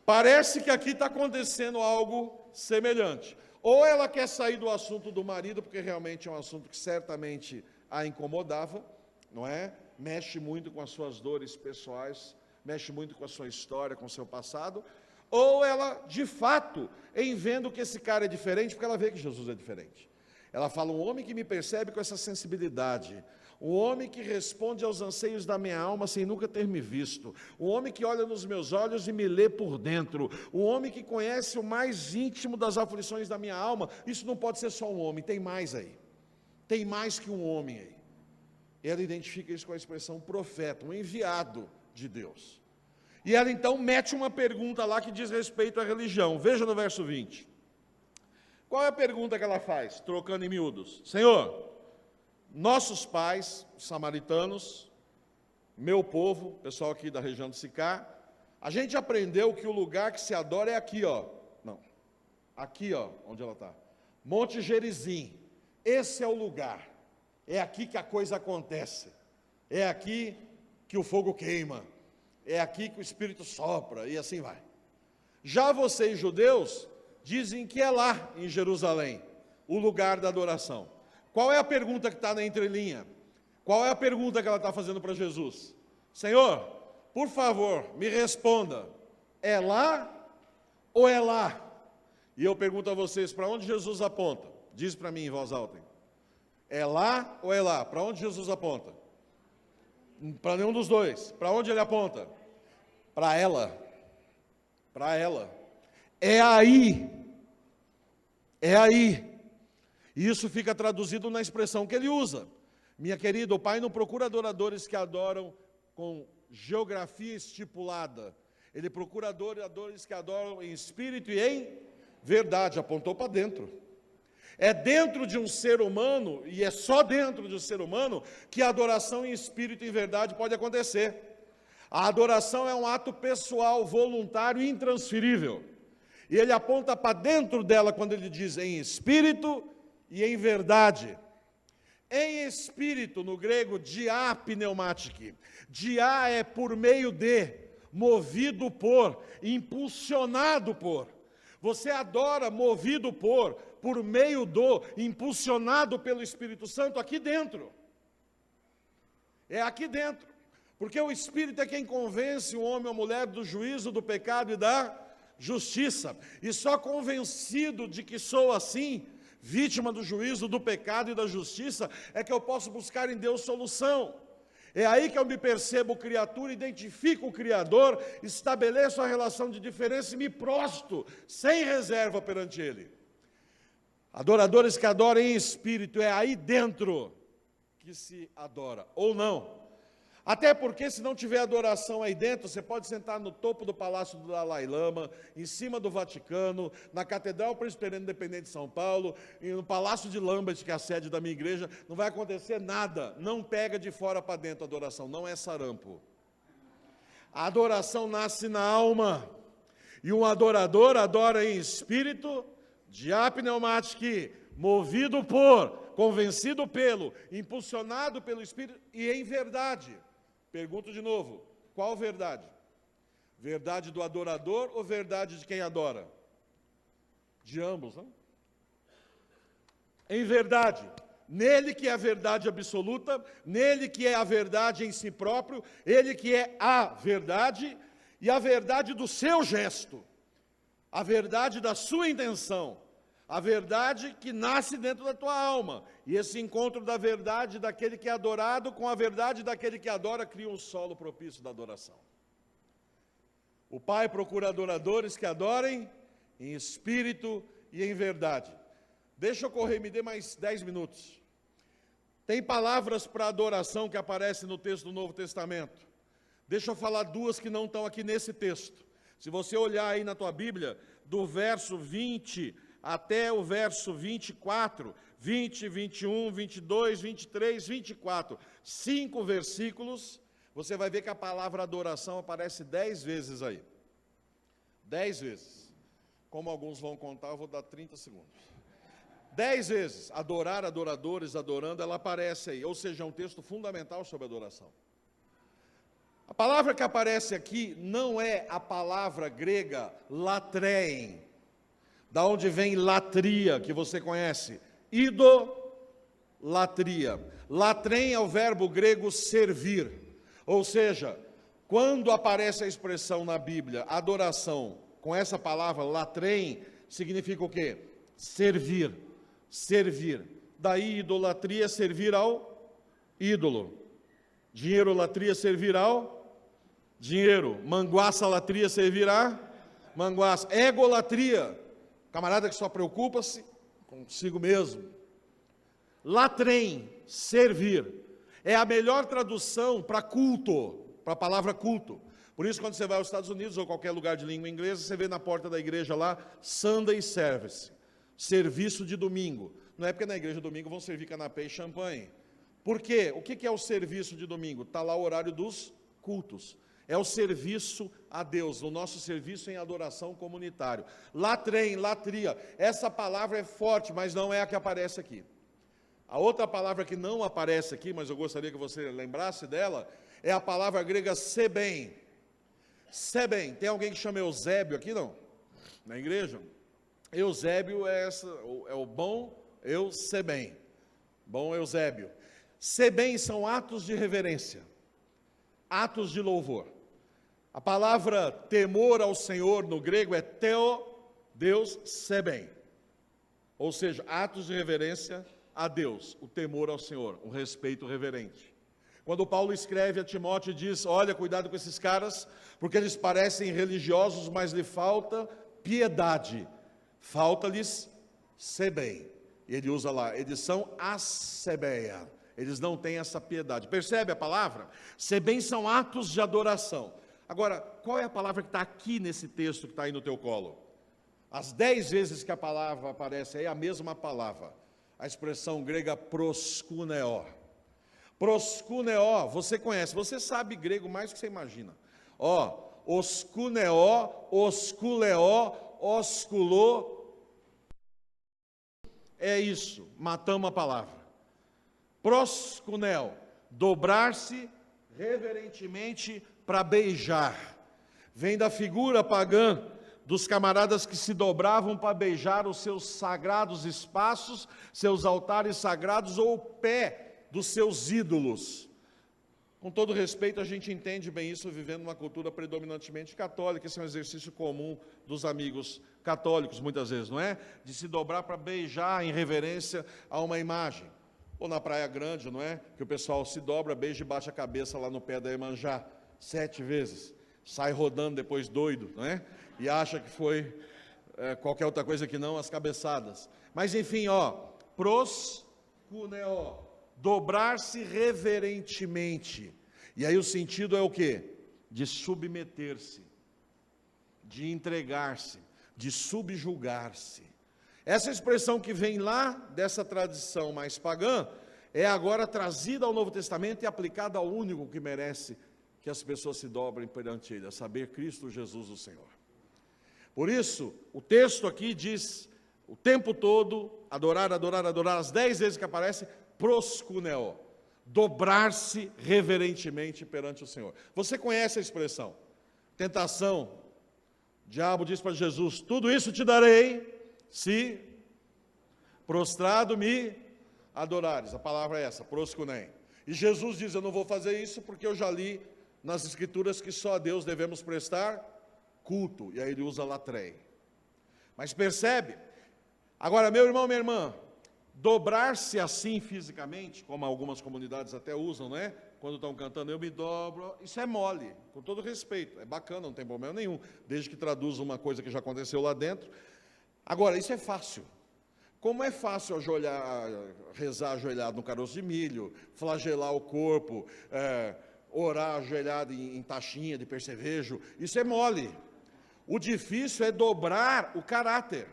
Parece que aqui está acontecendo algo semelhante. Ou ela quer sair do assunto do marido, porque realmente é um assunto que certamente a incomodava, não é? Mexe muito com as suas dores pessoais, mexe muito com a sua história, com o seu passado, ou ela, de fato, em vendo que esse cara é diferente, porque ela vê que Jesus é diferente. Ela fala, um homem que me percebe com essa sensibilidade, um homem que responde aos anseios da minha alma sem nunca ter me visto, um homem que olha nos meus olhos e me lê por dentro, um homem que conhece o mais íntimo das aflições da minha alma. Isso não pode ser só um homem, tem mais aí. Tem mais que um homem aí. E ela identifica isso com a expressão profeta, um enviado de Deus. E ela então mete uma pergunta lá que diz respeito à religião. Veja no verso 20. Qual é a pergunta que ela faz? Trocando em miúdos. Senhor, nossos pais, samaritanos, meu povo, pessoal aqui da região de Sicar, a gente aprendeu que o lugar que se adora é aqui, ó. Não, aqui, ó, onde ela está. Monte Gerizim. Esse é o lugar. É aqui que a coisa acontece. É aqui que o fogo queima. É aqui que o Espírito sopra, e assim vai. Já vocês, judeus, dizem que é lá, em Jerusalém, o lugar da adoração. Qual é a pergunta que está na entrelinha? Qual é a pergunta que ela está fazendo para Jesus? Senhor, por favor, me responda, é lá ou é lá? E eu pergunto a vocês, para onde Jesus aponta? Diz para mim em voz alta. É lá ou é lá? Para onde Jesus aponta? Para nenhum dos dois. Para onde ele aponta? Para ela. Para ela. É aí. É aí. E isso fica traduzido na expressão que ele usa. Minha querida, o Pai não procura adoradores que adoram com geografia estipulada. Ele procura adoradores que adoram em espírito e em verdade. Apontou para dentro. É dentro de um ser humano, e é só dentro de um ser humano, que a adoração em espírito e em verdade pode acontecer. A adoração é um ato pessoal, voluntário e intransferível. E ele aponta para dentro dela quando ele diz em espírito e em verdade. Em espírito, no grego, dia pneumático. Dia é por meio de, movido por, impulsionado por. Você adora movido por meio do, impulsionado pelo Espírito Santo aqui dentro. É aqui dentro. Porque o Espírito é quem convence o homem ou a mulher do juízo, do pecado e da justiça. E só convencido de que sou assim, vítima do juízo, do pecado e da justiça, é que eu posso buscar em Deus solução. É aí que eu me percebo criatura, identifico o Criador, estabeleço a relação de diferença e me prosto, sem reserva perante Ele. Adoradores que adoram em espírito, é aí dentro que se adora, ou não. Até porque se não tiver adoração aí dentro, você pode sentar no topo do Palácio do Dalai Lama, em cima do Vaticano, na Catedral Presbiteriana Independente de São Paulo, e no Palácio de Lambert, que é a sede da minha igreja, não vai acontecer nada. Não pega de fora para dentro a adoração, não é sarampo. A adoração nasce na alma, e um adorador adora em espírito, diapneumático, movido por, convencido pelo, impulsionado pelo Espírito e em verdade. Pergunto de novo, qual verdade? Verdade do adorador ou verdade de quem adora? De ambos, não? Em verdade, nele que é a verdade absoluta, nele que é a verdade em si próprio, ele que é a verdade e a verdade do seu gesto, a verdade da sua intenção, a verdade que nasce dentro da tua alma. E esse encontro da verdade daquele que é adorado com a verdade daquele que adora cria um solo propício da adoração. O Pai procura adoradores que adorem em espírito e em verdade. Deixa eu correr, me dê mais 10 minutos. Tem palavras para adoração que aparecem no texto do Novo Testamento. Deixa eu falar duas que não estão aqui nesse texto. Se você olhar aí na tua Bíblia, do verso 20 até o verso 24, 20, 21, 22, 23, 24, 5 versículos, você vai ver que a palavra adoração aparece 10 vezes aí. 10 vezes. Como alguns vão contar, eu vou dar 30 segundos. 10 vezes, adorar, adoradores, adorando, ela aparece aí. Ou seja, é um texto fundamental sobre adoração. A palavra que aparece aqui não é a palavra grega latrein, da onde vem latria, que você conhece, idolatria. Latrein é o verbo grego servir, ou seja, quando aparece a expressão na Bíblia, adoração, com essa palavra latrein, significa o quê? Servir, servir. Daí idolatria, servir ao ídolo. Dinheiro-latria, servir ao dinheiro. Manguaça-latria, servir a manguaça. Egolatria, camarada que só preocupa-se consigo mesmo. Latrem, servir, é a melhor tradução para culto, para a palavra culto. Por isso, quando você vai aos Estados Unidos ou qualquer lugar de língua inglesa, você vê na porta da igreja lá, Sunday Service, serviço de domingo. Não é porque na igreja de domingo vão servir canapé e champanhe. Por quê? O que é o serviço de domingo? Está lá o horário dos cultos. É o serviço a Deus, o nosso serviço em adoração comunitário. Latrem, latria, essa palavra é forte, mas não é a que aparece aqui. A outra palavra que não aparece aqui, mas eu gostaria que você lembrasse dela, é a palavra grega seben. Seben, tem alguém que chama Eusébio aqui, não? Na igreja? Eusébio é o bom Euseben, bom Eusébio. Seben são atos de reverência, atos de louvor. A palavra temor ao Senhor no grego é theo, Deus, seben. Ou seja, atos de reverência a Deus, o temor ao Senhor, o respeito reverente. Quando Paulo escreve a Timóteo e diz, olha, cuidado com esses caras, porque eles parecem religiosos, mas lhe falta piedade, falta-lhes sebem. Ele usa lá, eles são assebeia, eles não têm essa piedade. Percebe a palavra? Sebem são atos de adoração. Agora, qual é a palavra que está aqui nesse texto que está aí no teu colo? As 10 vezes que a palavra aparece aí, é a mesma palavra. A expressão grega proskuneo. Proskuneo, você conhece, você sabe grego mais do que você imagina. Oskuneo, oskuleo, oskulo. É isso, matamos a palavra. Proskuneo, dobrar-se reverentemente para beijar. Vem da figura pagã dos camaradas que se dobravam para beijar os seus sagrados espaços, seus altares sagrados ou o pé dos seus ídolos. Com todo respeito, a gente entende bem isso vivendo numa cultura predominantemente católica. Esse é um exercício comum dos amigos católicos, muitas vezes, não é? De se dobrar para beijar em reverência a uma imagem. Ou na Praia Grande, não é? Que o pessoal se dobra, beija e bate a cabeça lá no pé da Iemanjá 7 vezes. Sai rodando depois doido, não é? E acha que foi qualquer outra coisa que não as cabeçadas. Mas enfim, proskuneo, dobrar-se reverentemente. E aí o sentido é o quê? De submeter-se, de entregar-se, de subjugar-se. Essa expressão que vem lá dessa tradição mais pagã, é agora trazida ao Novo Testamento e aplicada ao único que merece que as pessoas se dobrem perante Ele, a saber, Cristo Jesus o Senhor. Por isso, o texto aqui diz, o tempo todo, adorar, adorar, adorar, as 10 vezes que aparece, proskuneo, dobrar-se reverentemente perante o Senhor. Você conhece a expressão? Tentação. O diabo diz para Jesus, tudo isso te darei, se prostrado me adorares. A palavra é essa, proskunem. E Jesus diz, eu não vou fazer isso porque eu já li nas Escrituras que só a Deus devemos prestar culto. E aí ele usa latrei. Mas percebe? Agora, meu irmão, minha irmã, dobrar-se assim fisicamente, como algumas comunidades até usam, não é? Quando estão cantando, eu me dobro, isso é mole, com todo respeito, é bacana, não tem problema nenhum, desde que traduza uma coisa que já aconteceu lá dentro. Agora, isso é fácil. Como é fácil rezar ajoelhado no caroço de milho, flagelar o corpo, orar ajoelhado em taxinha de percevejo, isso é mole. O difícil é dobrar o caráter,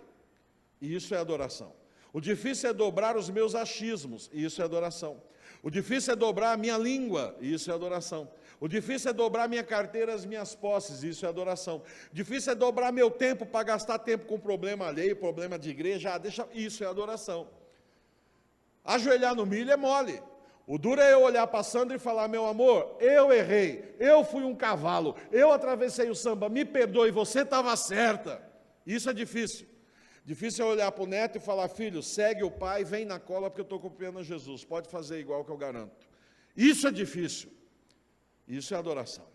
e isso é adoração. O difícil é dobrar os meus achismos, e isso é adoração. O difícil é dobrar a minha língua, e isso é adoração. O difícil é dobrar minha carteira, as minhas posses, isso é adoração. O difícil é dobrar meu tempo para gastar tempo com problema alheio, problema de igreja, isso é adoração. Ajoelhar no milho é mole. O duro é eu olhar para a Sandra e falar, meu amor, eu errei, eu fui um cavalo, eu atravessei o samba, me perdoe, você estava certa. Isso é difícil. Difícil é olhar para o neto e falar, filho, segue o pai, vem na cola porque eu estou copiando Jesus, pode fazer igual que eu garanto. Isso é difícil. Isso é adoração.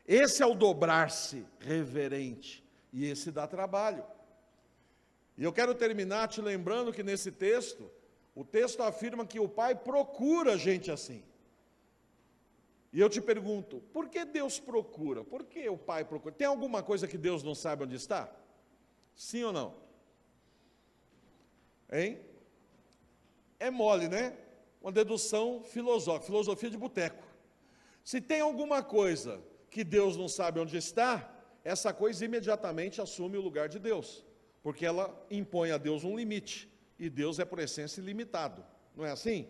Esse é o dobrar-se reverente, e esse dá trabalho. E eu quero terminar te lembrando que nesse texto, o texto afirma que o Pai procura gente assim. E eu te pergunto, por que Deus procura? Por que o Pai procura? Tem alguma coisa que Deus não sabe onde está? Sim ou não? Hein? É mole, né? Uma dedução filosófica, filosofia de boteco. Se tem alguma coisa que Deus não sabe onde está, essa coisa imediatamente assume o lugar de Deus, porque ela impõe a Deus um limite, e Deus é por essência ilimitado, não é assim?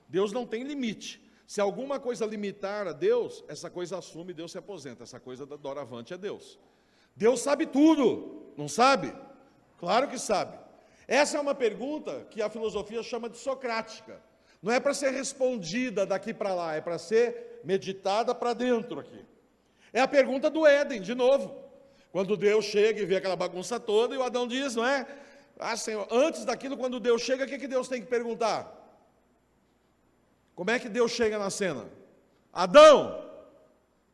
Deus não tem limite. Se alguma coisa limitar a Deus, essa coisa assume e Deus se aposenta, essa coisa da doravante é Deus. Deus sabe tudo, não sabe? Claro que sabe. Essa é uma pergunta que a filosofia chama de socrática. Não é para ser respondida daqui para lá, é para ser meditada para dentro aqui. É a pergunta do Éden, de novo. Quando Deus chega e vê aquela bagunça toda, e o Adão diz, não é? Ah, Senhor, antes daquilo, quando Deus chega, o que Deus tem que perguntar? Como é que Deus chega na cena? Adão,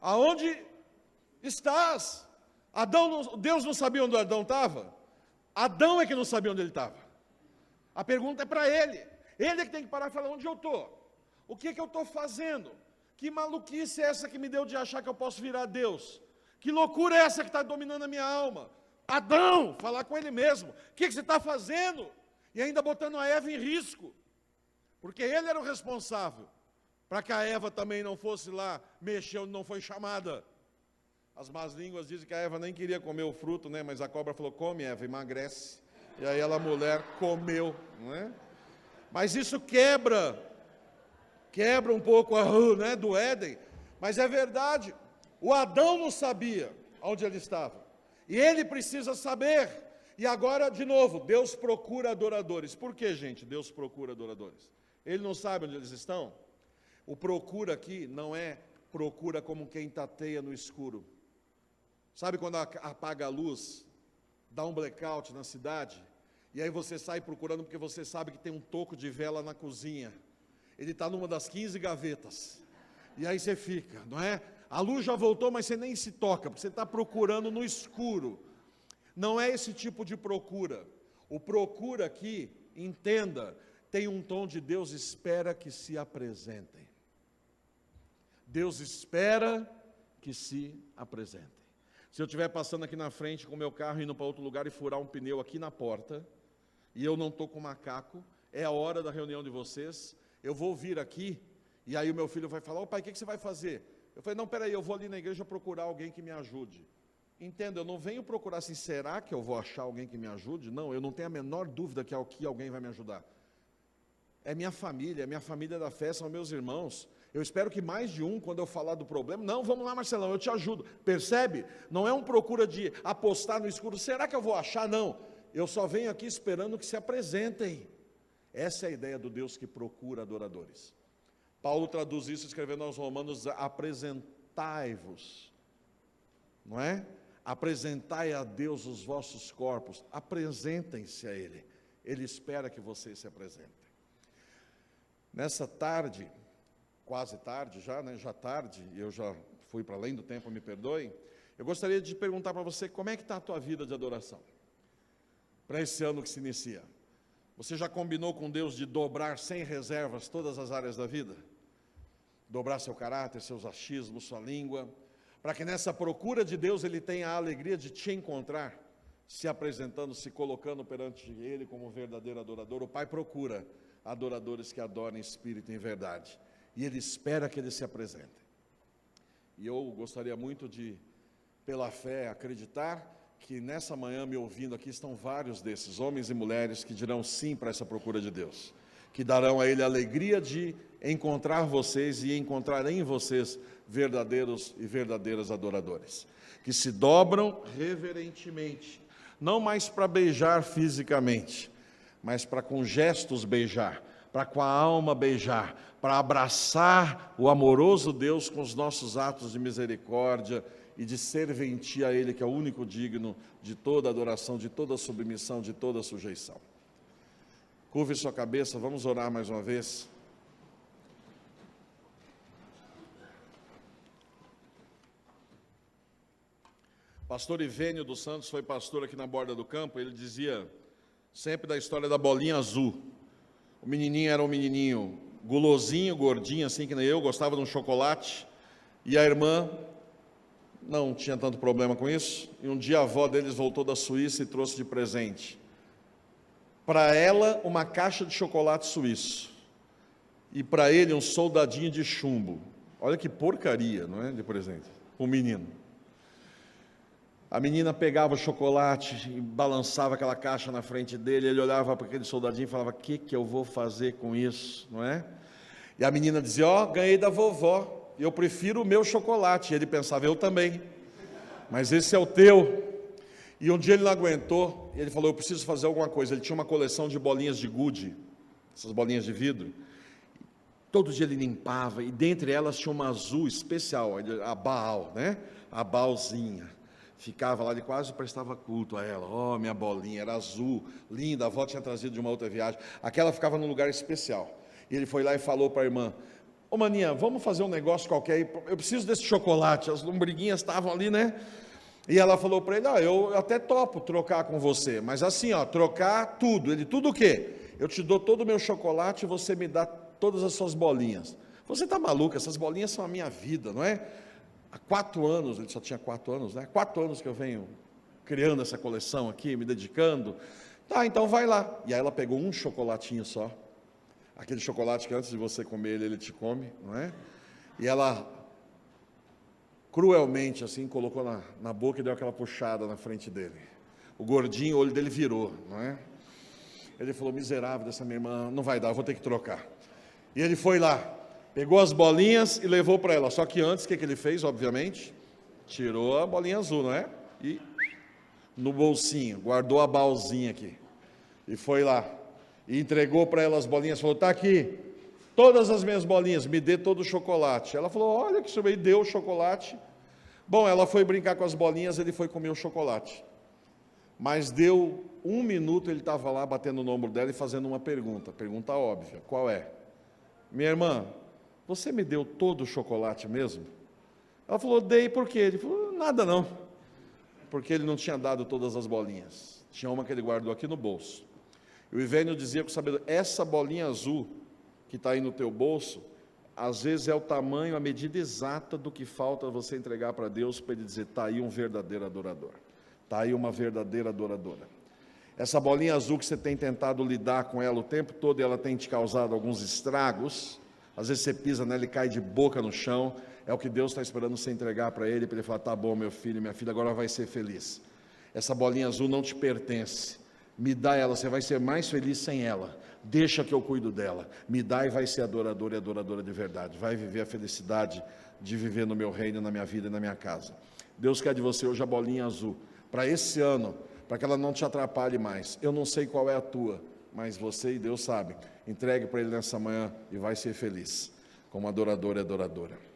aonde estás? Deus não sabia onde Adão estava? Adão é que não sabia onde ele estava. A pergunta é para ele. Ele é que tem que parar e falar, onde eu estou? O que eu estou fazendo? Que maluquice é essa que me deu de achar que eu posso virar Deus? Que loucura é essa que está dominando a minha alma? Adão, falar com ele mesmo, o que você está fazendo? E ainda botando a Eva em risco, porque ele era o responsável, para que a Eva também não fosse lá, mexer onde não foi chamada. As más línguas dizem que a Eva nem queria comer o fruto, né? Mas a cobra falou, come Eva, emagrece. E aí a mulher comeu, não é? Mas isso quebra um pouco né, do Éden, mas é verdade, o Adão não sabia onde ele estava, e ele precisa saber, e agora, de novo, Deus procura adoradores. Por que, gente, Deus procura adoradores? Ele não sabe onde eles estão? O procura aqui não é procura como quem tateia no escuro. Sabe quando apaga a luz, dá um blackout na cidade, e aí você sai procurando porque você sabe que tem um toco de vela na cozinha, ele está numa das 15 gavetas, e aí você fica, não é? A luz já voltou, mas você nem se toca, porque você está procurando no escuro. Não é esse tipo de procura. O procura aqui, entenda, tem um tom de Deus espera que se apresentem. Deus espera que se apresentem. Se eu estiver passando aqui na frente com o meu carro, indo para outro lugar e furar um pneu aqui na porta, e eu não estou com macaco, é a hora da reunião de vocês, eu vou vir aqui, e aí o meu filho vai falar, pai, o que você vai fazer? Eu falei, não, peraí, eu vou ali na igreja procurar alguém que me ajude. Entenda, eu não venho procurar assim, será que eu vou achar alguém que me ajude? Não, eu não tenho a menor dúvida que alguém vai me ajudar. É minha família da fé, são meus irmãos. Eu espero que mais de um, quando eu falar do problema, não, vamos lá, Marcelão, eu te ajudo. Percebe? Não é um procura de apostar no escuro, será que eu vou achar? Não, eu só venho aqui esperando que se apresentem. Essa é a ideia do Deus que procura adoradores. Paulo traduz isso escrevendo aos Romanos, apresentai-vos, não é? Apresentai a Deus os vossos corpos, apresentem-se a Ele, Ele espera que vocês se apresentem. Nessa tarde, quase tarde já, né? Já tarde, eu já fui para além do tempo, me perdoem, eu gostaria de perguntar para você, como é que está a tua vida de adoração? Para esse ano que se inicia. Você já combinou com Deus de dobrar sem reservas todas as áreas da vida? Dobrar seu caráter, seus achismos, sua língua, para que nessa procura de Deus Ele tenha a alegria de te encontrar, se apresentando, se colocando perante Ele como verdadeiro adorador. O Pai procura adoradores que adorem em espírito e em verdade, e Ele espera que eles se apresentem. E eu gostaria muito de, pela fé, acreditar que nessa manhã, me ouvindo aqui, estão vários desses homens e mulheres que dirão sim para essa procura de Deus, que darão a Ele a alegria de encontrar vocês e encontrar em vocês verdadeiros e verdadeiras adoradores, que se dobram reverentemente, não mais para beijar fisicamente, mas para com gestos beijar, para com a alma beijar, para abraçar o amoroso Deus com os nossos atos de misericórdia e de serventia a Ele, que é o único digno de toda adoração, de toda submissão, de toda sujeição. Curve sua cabeça, vamos orar mais uma vez. Pastor Ivênio dos Santos foi pastor aqui na Borda do Campo, ele dizia sempre da história da bolinha azul. O menininho era um menininho gulosinho, gordinho, assim que nem eu, gostava de um chocolate, e a irmã não tinha tanto problema com isso, e um dia a avó deles voltou da Suíça e trouxe de presente para ela uma caixa de chocolate suíço, e para ele um soldadinho de chumbo. Olha que porcaria, não é, de presente, o menino. A menina pegava o chocolate e balançava aquela caixa na frente dele, ele olhava para aquele soldadinho e falava, o que eu vou fazer com isso, não é? E a menina dizia, ganhei da vovó, eu prefiro o meu chocolate. E ele pensava, eu também, mas esse é o teu. E um dia ele não aguentou, e ele falou, eu preciso fazer alguma coisa. Ele tinha uma coleção de bolinhas de gude, essas bolinhas de vidro. Todo dia ele limpava, e dentre elas tinha uma azul especial, a Baal, né? A Baalzinha. Ficava lá, ele quase prestava culto a ela. Minha bolinha, era azul, linda, a avó tinha trazido de uma outra viagem. Aquela ficava num lugar especial. E ele foi lá e falou para a irmã, maninha, vamos fazer um negócio qualquer aí, eu preciso desse chocolate. As lombriguinhas estavam ali, né? E ela falou para ele, eu até topo trocar com você, mas assim, trocar tudo. Ele, tudo o quê? Eu te dou todo o meu chocolate e você me dá todas as suas bolinhas. Você está maluco, essas bolinhas são a minha vida, não é? Há 4 anos, ele só tinha 4 anos, né? 4 anos que eu venho criando essa coleção aqui, me dedicando. Tá, então vai lá. E aí ela pegou um chocolatinho só. Aquele chocolate que antes de você comer ele te come, não é? E ela, cruelmente assim, colocou na boca e deu aquela puxada na frente dele. O gordinho, o olho dele virou, não é? Ele falou, miserável dessa minha irmã, não vai dar, eu vou ter que trocar. E ele foi lá, pegou as bolinhas e levou para ela. Só que antes, o que ele fez, obviamente? Tirou a bolinha azul, não é? E no bolsinho, guardou a balzinha aqui. E foi lá, e entregou para ela as bolinhas, falou, está aqui, todas as minhas bolinhas, me dê todo o chocolate. Ela falou, olha que senhor, e deu o chocolate. Bom, ela foi brincar com as bolinhas, ele foi comer o chocolate. Mas deu 1 minuto, ele estava lá batendo no ombro dela e fazendo uma pergunta óbvia, qual é? Minha irmã, você me deu todo o chocolate mesmo? Ela falou, dei por quê? Ele falou, nada não, porque ele não tinha dado todas as bolinhas, tinha uma que ele guardou aqui no bolso. E o Ivênio dizia com sabedoria, essa bolinha azul que está aí no teu bolso, às vezes é o tamanho, a medida exata do que falta você entregar para Deus, para Ele dizer, está aí um verdadeiro adorador, está aí uma verdadeira adoradora. Essa bolinha azul que você tem tentado lidar com ela o tempo todo, e ela tem te causado alguns estragos, às vezes você pisa nela e cai de boca no chão, é o que Deus está esperando você entregar para Ele, para Ele falar, tá bom meu filho, minha filha, agora vai ser feliz. Essa bolinha azul não te pertence, me dá ela, você vai ser mais feliz sem ela, deixa que eu cuido dela, me dá e vai ser adorador e adoradora de verdade, vai viver a felicidade de viver no meu reino, na minha vida e na minha casa. Deus quer de você hoje a bolinha azul, para esse ano, para que ela não te atrapalhe mais. Eu não sei qual é a tua, mas você e Deus sabe. Entregue para Ele nessa manhã e vai ser feliz, como adorador e adoradora.